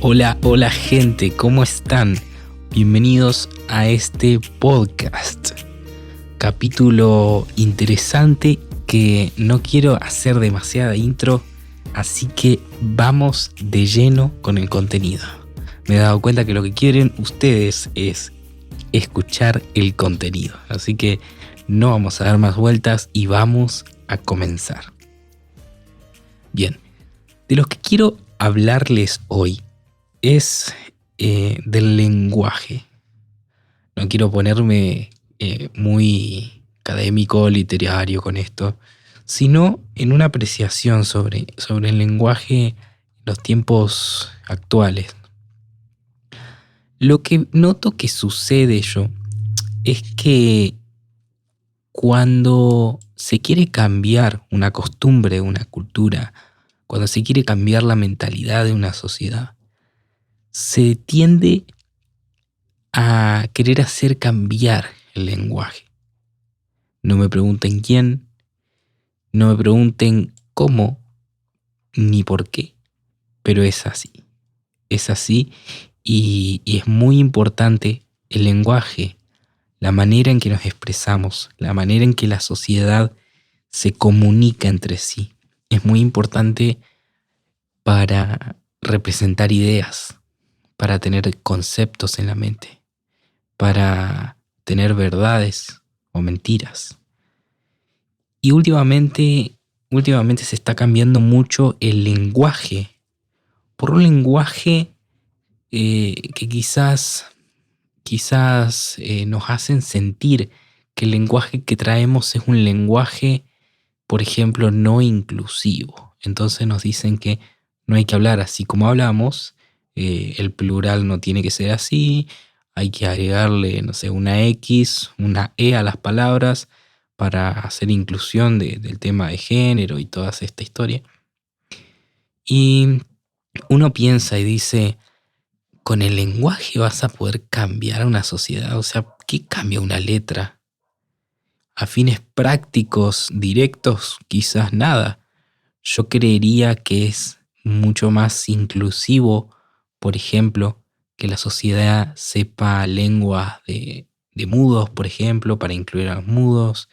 Hola, hola gente, ¿cómo están? Bienvenidos a este podcast. Capítulo interesante que no quiero hacer demasiada intro, así que vamos de lleno con el contenido. Me he dado cuenta que lo que quieren ustedes es escuchar el contenido, así que no vamos a dar más vueltas y vamos a comenzar. Bien, de lo que quiero hablarles hoy es del lenguaje. No quiero ponerme muy académico, literario con esto, sino en una apreciación sobre el lenguaje en los tiempos actuales. Lo que noto que sucede yo es que cuando se quiere cambiar una costumbre, una cultura, cuando se quiere cambiar la mentalidad de una sociedad, se tiende a querer hacer cambiar el lenguaje. No me pregunten quién, no me pregunten cómo ni por qué, pero es así. Es así y es muy importante el lenguaje, la manera en que nos expresamos, la manera en que la sociedad se comunica entre sí. Es muy importante para representar ideas, para tener conceptos en la mente, para tener verdades o mentiras. Y últimamente se está cambiando mucho el lenguaje por un lenguaje que quizás nos hacen sentir que el lenguaje que traemos es un lenguaje, por ejemplo, no inclusivo. Entonces nos dicen que no hay que hablar así como hablamos, el plural no tiene que ser así, hay que agregarle, no sé, una X, una E a las palabras para hacer inclusión del tema de género y toda esta historia. Y uno piensa y dice, con el lenguaje vas a poder cambiar una sociedad. O sea, ¿qué cambia una letra? A fines prácticos, directos, quizás nada. Yo creería que es mucho más inclusivo, por ejemplo, que la sociedad sepa lenguas de mudos, por ejemplo, para incluir a los mudos,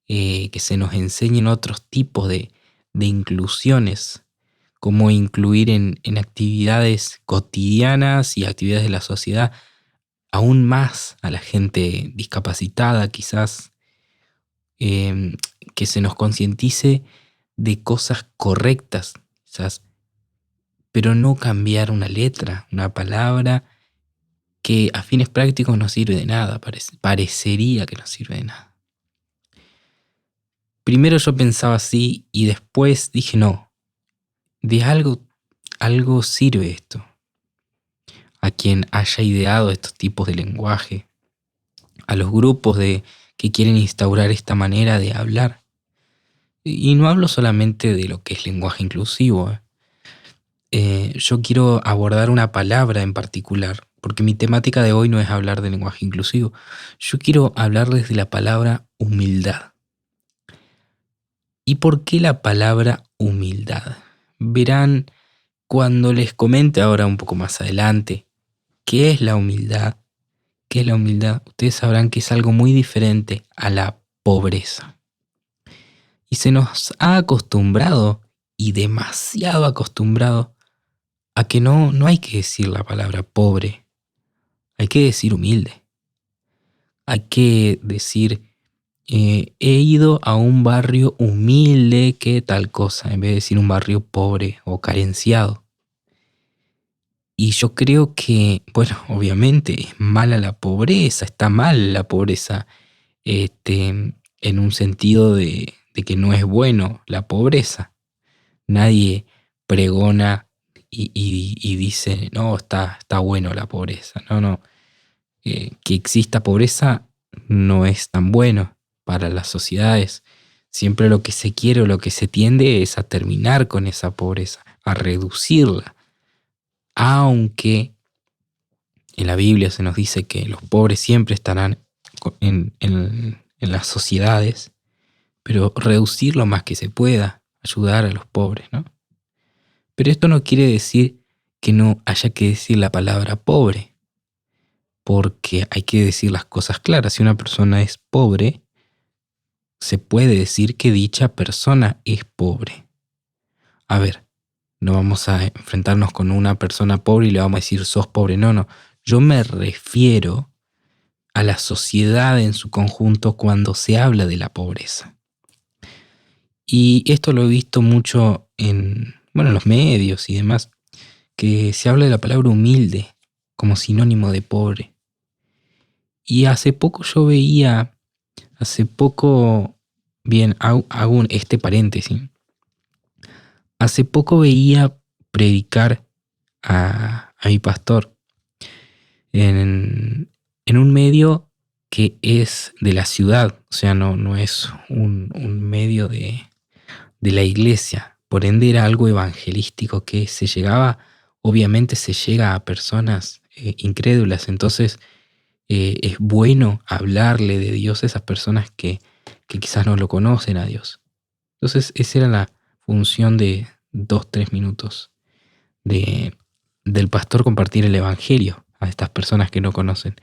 que se nos enseñen otros tipos de inclusiones, como incluir en actividades cotidianas y actividades de la sociedad aún más a la gente discapacitada, quizás, eh, que se nos concientice de cosas correctas, quizás, pero no cambiar una letra, una palabra que a fines prácticos no sirve de nada, parecería que no sirve de nada. Primero yo pensaba así y después dije no, de algo sirve esto. A quien haya ideado estos tipos de lenguaje, a los grupos que quieren instaurar esta manera de hablar. Y no hablo solamente de lo que es lenguaje inclusivo. Yo quiero abordar una palabra en particular, porque mi temática de hoy no es hablar de lenguaje inclusivo. Yo quiero hablarles de la palabra humildad. ¿Y por qué la palabra humildad? Verán cuando les comente ahora un poco más adelante qué es la humildad. ¿Qué es la humildad? Ustedes sabrán que es algo muy diferente a la pobreza. Y se nos ha acostumbrado, y demasiado acostumbrado, a que no hay que decir la palabra pobre, hay que decir humilde. Hay que decir, he ido a un barrio humilde que tal cosa, en vez de decir un barrio pobre o carenciado. Y yo creo que, bueno, obviamente es mala la pobreza, está mal la pobreza, en un sentido de que no es bueno la pobreza. Nadie pregona y dice, no, está bueno la pobreza. No. Que exista pobreza no es tan bueno para las sociedades. Siempre lo que se quiere o lo que se tiende es a terminar con esa pobreza, a reducirla. Aunque en la Biblia se nos dice que los pobres siempre estarán en las sociedades, pero reducir lo más que se pueda, ayudar a los pobres, ¿no? Pero esto no quiere decir que no haya que decir la palabra pobre, porque hay que decir las cosas claras. Si una persona es pobre, se puede decir que dicha persona es pobre. A ver, no vamos a enfrentarnos con una persona pobre y le vamos a decir sos pobre. No, no. Yo me refiero a la sociedad en su conjunto cuando se habla de la pobreza. Y esto lo he visto mucho en los medios y demás, que se habla de la palabra humilde como sinónimo de pobre. Y hace poco hago este paréntesis. Hace poco veía predicar a mi pastor en un medio que es de la ciudad, o sea, no es un medio de la iglesia, por ende era algo evangelístico que obviamente se llega a personas incrédulas, entonces es bueno hablarle de Dios a esas personas que quizás no lo conocen a Dios. Entonces esa era la función de 2-3 minutos del pastor, compartir el evangelio a estas personas que no conocen.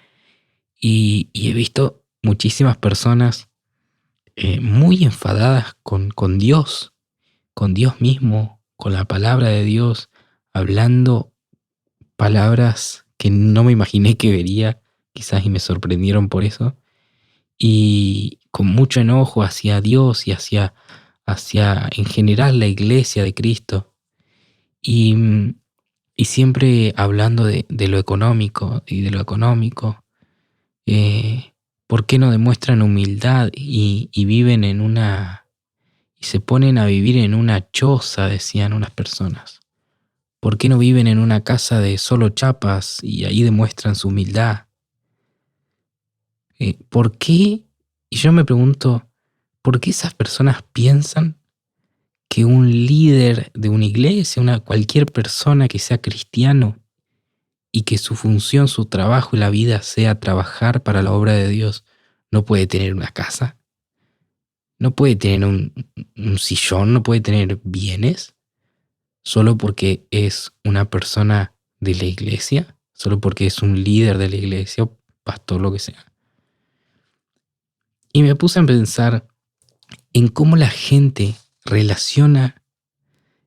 Y he visto muchísimas personas muy enfadadas con Dios mismo, con la palabra de Dios, hablando palabras que no me imaginé que vería, quizás, y me sorprendieron por eso, y con mucho enojo hacia Dios y hacia en general la iglesia de Cristo, y, y siempre hablando de lo económico y de lo económico. ¿Por qué no demuestran humildad y viven y se ponen a vivir en una choza, decían unas personas? ¿Por qué no viven en una casa de solo chapas y ahí demuestran su humildad? ¿Por qué? Y yo me pregunto, ¿por qué esas personas piensan que un líder de una iglesia, cualquier persona que sea cristiano y que su función, su trabajo y la vida sea trabajar para la obra de Dios, no puede tener una casa? ¿No puede tener un sillón? ¿No puede tener bienes? ¿Solo porque es una persona de la iglesia? ¿Solo porque es un líder de la iglesia o pastor, lo que sea? Y me puse a pensar en cómo la gente relaciona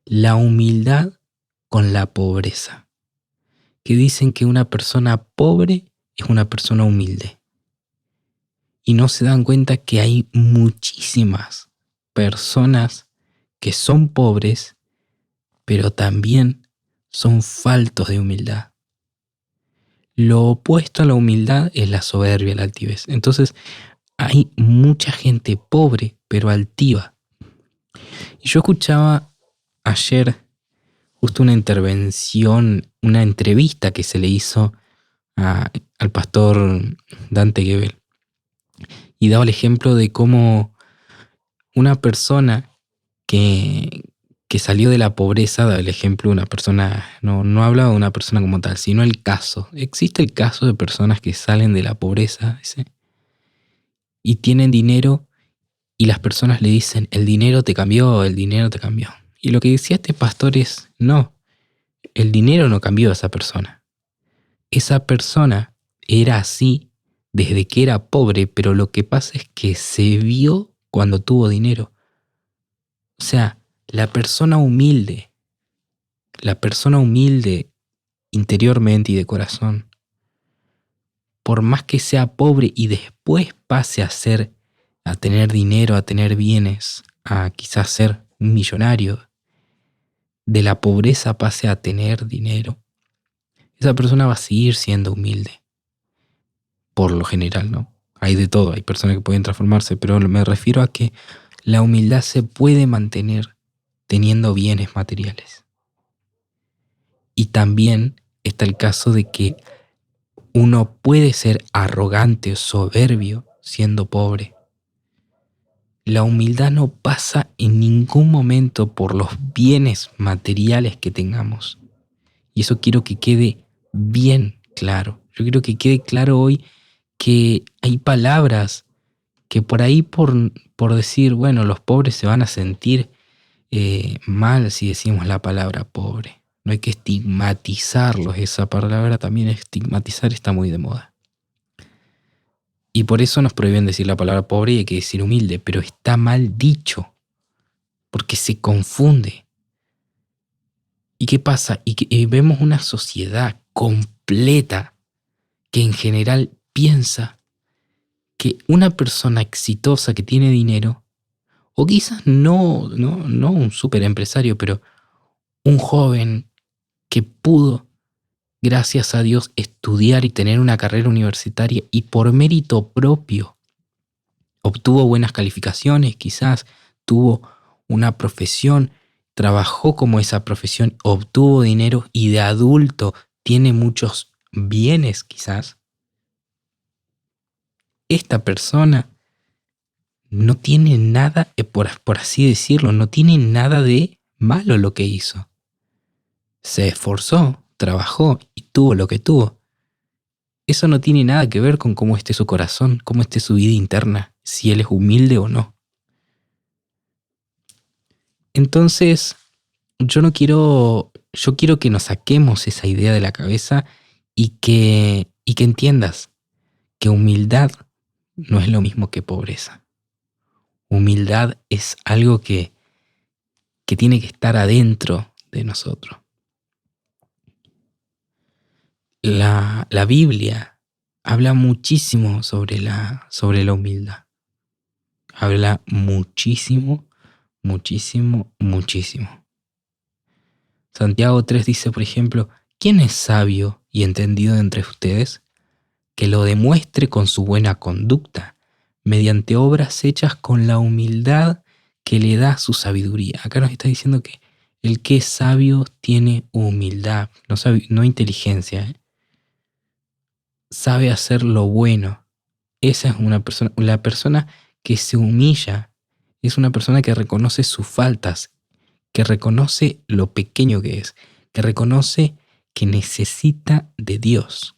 la humildad con la pobreza. Que dicen que una persona pobre es una persona humilde. Y no se dan cuenta que hay muchísimas personas que son pobres, pero también son faltos de humildad. Lo opuesto a la humildad es la soberbia, la altivez. Entonces, hay mucha gente pobre, pero altiva. Y yo escuchaba ayer justo una intervención, una entrevista que se le hizo al pastor Dante Gebel. Y daba el ejemplo de cómo una persona que salió de la pobreza, daba el ejemplo de una persona, no hablaba de una persona como tal, sino el caso. Existe el caso de personas que salen de la pobreza, dice, y tienen dinero y las personas le dicen, el dinero te cambió, el dinero te cambió. Y lo que decía este pastor es, no, el dinero no cambió a esa persona. Esa persona era así desde que era pobre, pero lo que pasa es que se vio cuando tuvo dinero. O sea, la persona humilde interiormente y de corazón, por más que sea pobre y después pase a tener dinero, a tener bienes, a quizás ser un millonario, de la pobreza pase a tener dinero, esa persona va a seguir siendo humilde. Por lo general, ¿no? Hay de todo, hay personas que pueden transformarse, pero me refiero a que la humildad se puede mantener teniendo bienes materiales. Y también está el caso de que uno puede ser arrogante o soberbio siendo pobre. La humildad no pasa en ningún momento por los bienes materiales que tengamos. Y eso quiero que quede bien claro. Yo quiero que quede claro hoy que hay palabras que por ahí por decir, bueno, los pobres se van a sentir mal si decimos la palabra pobre. no hay que estigmatizarlos. Esa palabra también, estigmatizar, está muy de moda. Y por eso nos prohíben decir la palabra pobre y hay que decir humilde, pero está mal dicho, porque se confunde. ¿Y qué pasa? Y vemos una sociedad completa que en general piensa que una persona exitosa que tiene dinero, o quizás no un super empresario, pero un joven que pudo, gracias a Dios, estudiar y tener una carrera universitaria y por mérito propio obtuvo buenas calificaciones, quizás tuvo una profesión, trabajó como esa profesión, obtuvo dinero y de adulto tiene muchos bienes quizás. Esta persona no tiene nada, por así decirlo, no tiene nada de malo lo que hizo. Se esforzó, trabajó y tuvo lo que tuvo. Eso no tiene nada que ver con cómo esté su corazón, cómo esté su vida interna, si él es humilde o no. Entonces, yo quiero que nos saquemos esa idea de la cabeza y que entiendas que humildad no es lo mismo que pobreza. Humildad es algo que tiene que estar adentro de nosotros. La Biblia habla muchísimo sobre la humildad. Habla muchísimo, muchísimo, muchísimo. Santiago 3 dice, por ejemplo, ¿quién es sabio y entendido entre ustedes? Que lo demuestre con su buena conducta, mediante obras hechas con la humildad que le da su sabiduría. Acá nos está diciendo que el que es sabio tiene humildad, no inteligencia, ¿eh? Sabe hacer lo bueno. Esa es la persona que se humilla, es una persona que reconoce sus faltas, que reconoce lo pequeño que es, que reconoce que necesita de Dios.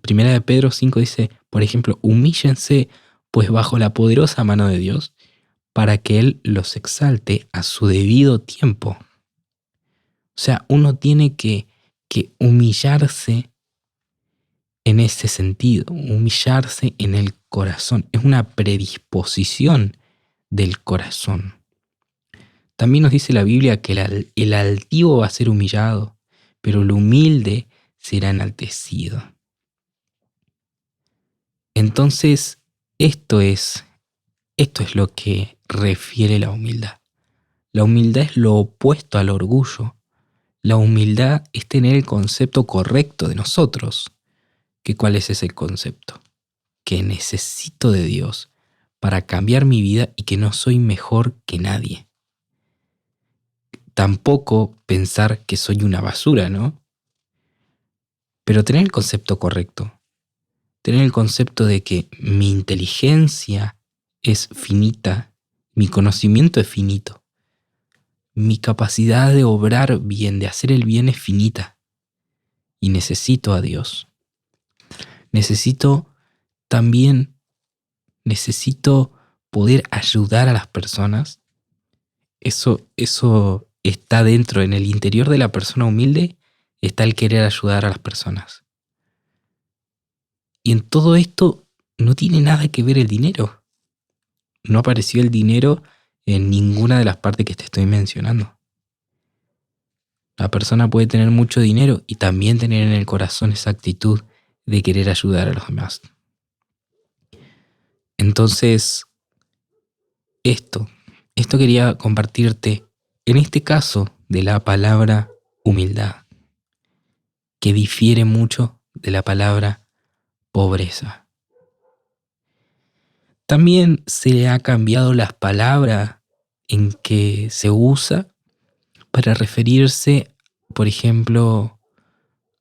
Primera de Pedro 5 dice, por ejemplo, humíllense pues bajo la poderosa mano de Dios para que Él los exalte a su debido tiempo. O sea, uno tiene que humillarse en ese sentido, humillarse en el corazón. Es una predisposición del corazón. También nos dice la Biblia que el altivo va a ser humillado, pero el humilde será enaltecido. Entonces, esto es lo que refiere la humildad. La humildad es lo opuesto al orgullo. La humildad es tener el concepto correcto de nosotros. ¿Cuál es ese concepto? Que necesito de Dios para cambiar mi vida y que no soy mejor que nadie. Tampoco pensar que soy una basura, ¿no? Pero tener el concepto correcto. Tener el concepto de que mi inteligencia es finita, mi conocimiento es finito, mi capacidad de obrar bien, de hacer el bien es finita. Y necesito a Dios. Necesito poder ayudar a las personas. Eso está dentro, en el interior de la persona humilde, está el querer ayudar a las personas. Y en todo esto no tiene nada que ver el dinero. No apareció el dinero en ninguna de las partes que te estoy mencionando. La persona puede tener mucho dinero y también tener en el corazón esa actitud de querer ayudar a los demás. Entonces, esto quería compartirte en este caso de la palabra humildad, que difiere mucho de la palabra pobreza. También se le ha cambiado las palabras en que se usa para referirse, por ejemplo,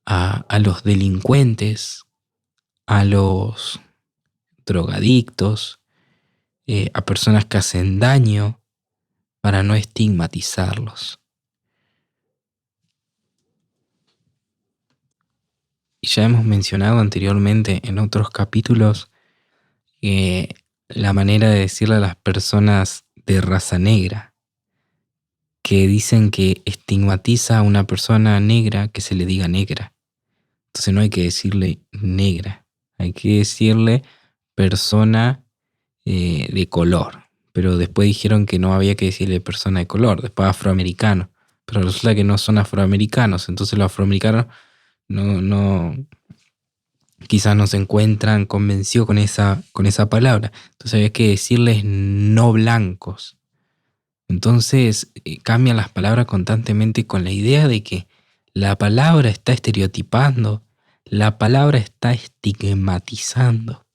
a los delincuentes, a los drogadictos, a personas que hacen daño, para no estigmatizarlos. Y ya hemos mencionado anteriormente en otros capítulos la manera de decirle a las personas de raza negra. que dicen que estigmatiza a una persona negra que se le diga negra. Entonces no hay que decirle negra, hay que decirle persona de color. Pero después dijeron que no había que decirle persona de color, después afroamericano. Pero resulta que no son afroamericanos, entonces los afroamericanos quizás no se encuentran convencidos con esa palabra. Entonces había que decirles no blancos. Entonces cambian las palabras constantemente con la idea de que la palabra está estereotipando, la palabra está estigmatizando,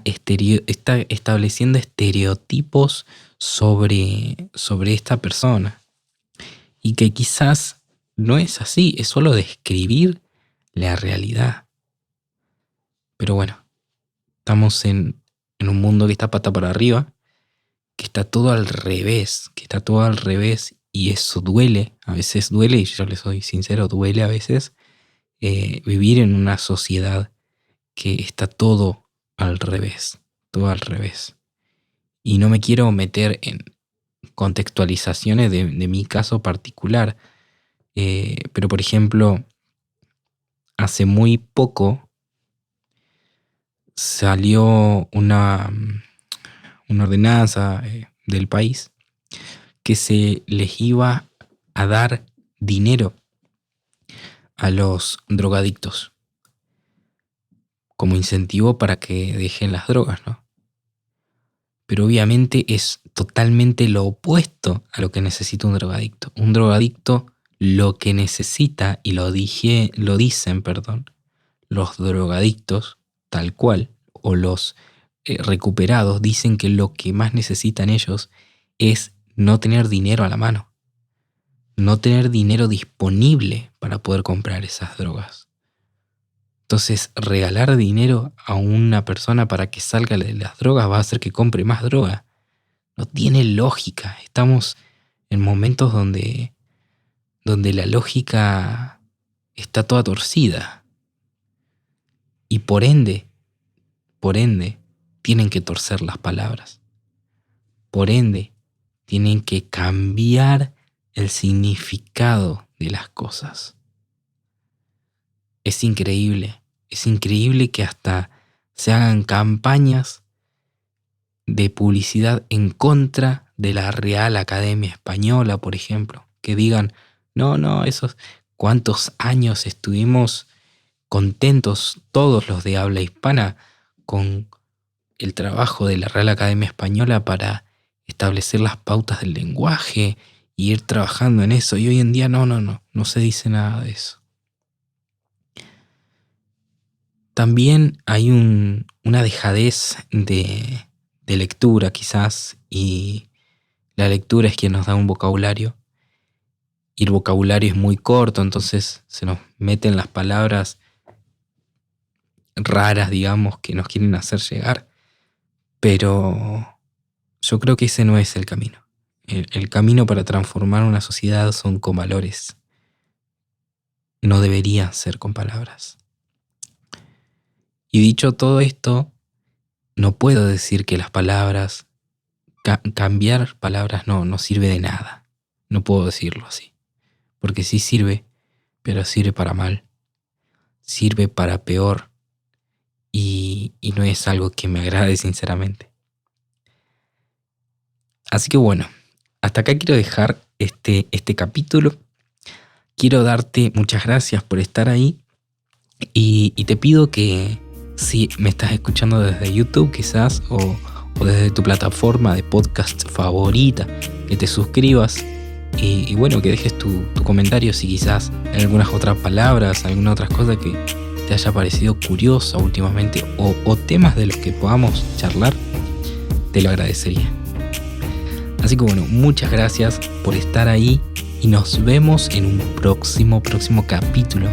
está estableciendo estereotipos sobre esta persona. Y que quizás no es así, es solo describir la realidad. Pero bueno, estamos en un mundo que está pata para arriba, que está todo al revés, y eso duele, a veces duele, y yo les soy sincero, duele a veces vivir en una sociedad que está todo al revés. Y no me quiero meter en contextualizaciones de mi caso particular, pero por ejemplo, hace muy poco salió una ordenanza del país que se les iba a dar dinero a los drogadictos como incentivo para que dejen las drogas, ¿no? Pero obviamente es totalmente lo opuesto a lo que necesita un drogadicto. Un drogadicto lo que necesita, y lo dicen, los drogadictos tal cual, o los recuperados, dicen que lo que más necesitan ellos es no tener dinero a la mano, no tener dinero disponible para poder comprar esas drogas. Entonces, regalar dinero a una persona para que salga de las drogas va a hacer que compre más droga. No tiene lógica. Estamos en momentos donde la lógica está toda torcida. Y por ende, tienen que torcer las palabras. Por ende, tienen que cambiar el significado de las cosas. Es increíble que hasta se hagan campañas de publicidad en contra de la Real Academia Española, por ejemplo, que digan, no, esos cuántos años estuvimos contentos todos los de habla hispana con el trabajo de la Real Academia Española para establecer las pautas del lenguaje y ir trabajando en eso, y hoy en día no se dice nada de eso. También hay una dejadez de lectura quizás, y la lectura es quien nos da un vocabulario, y el vocabulario es muy corto, entonces se nos meten las palabras raras, digamos, que nos quieren hacer llegar, pero yo creo que ese no es el camino. El camino para transformar una sociedad son con valores, no deberían ser con palabras. Y dicho todo esto, no puedo decir que las palabras, cambiar palabras no sirve de nada. No puedo decirlo así. Porque sí sirve, pero sirve para mal. Sirve para peor. Y no es algo que me agrade sinceramente. Así que bueno, hasta acá quiero dejar este capítulo. Quiero darte muchas gracias por estar ahí. Y te pido que, si me estás escuchando desde YouTube quizás, o desde tu plataforma de podcast favorita, que te suscribas y bueno, que dejes tu comentario si quizás hay algunas otras palabras, algunas otras cosas que te haya parecido curiosa últimamente, o temas de los que podamos charlar, te lo agradecería. Así que bueno, muchas gracias por estar ahí y nos vemos en un próximo capítulo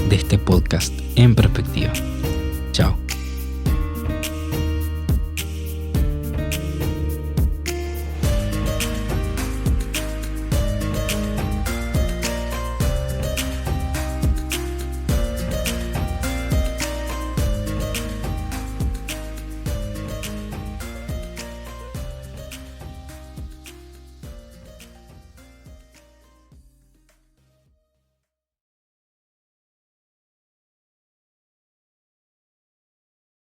de este podcast En Perspectiva.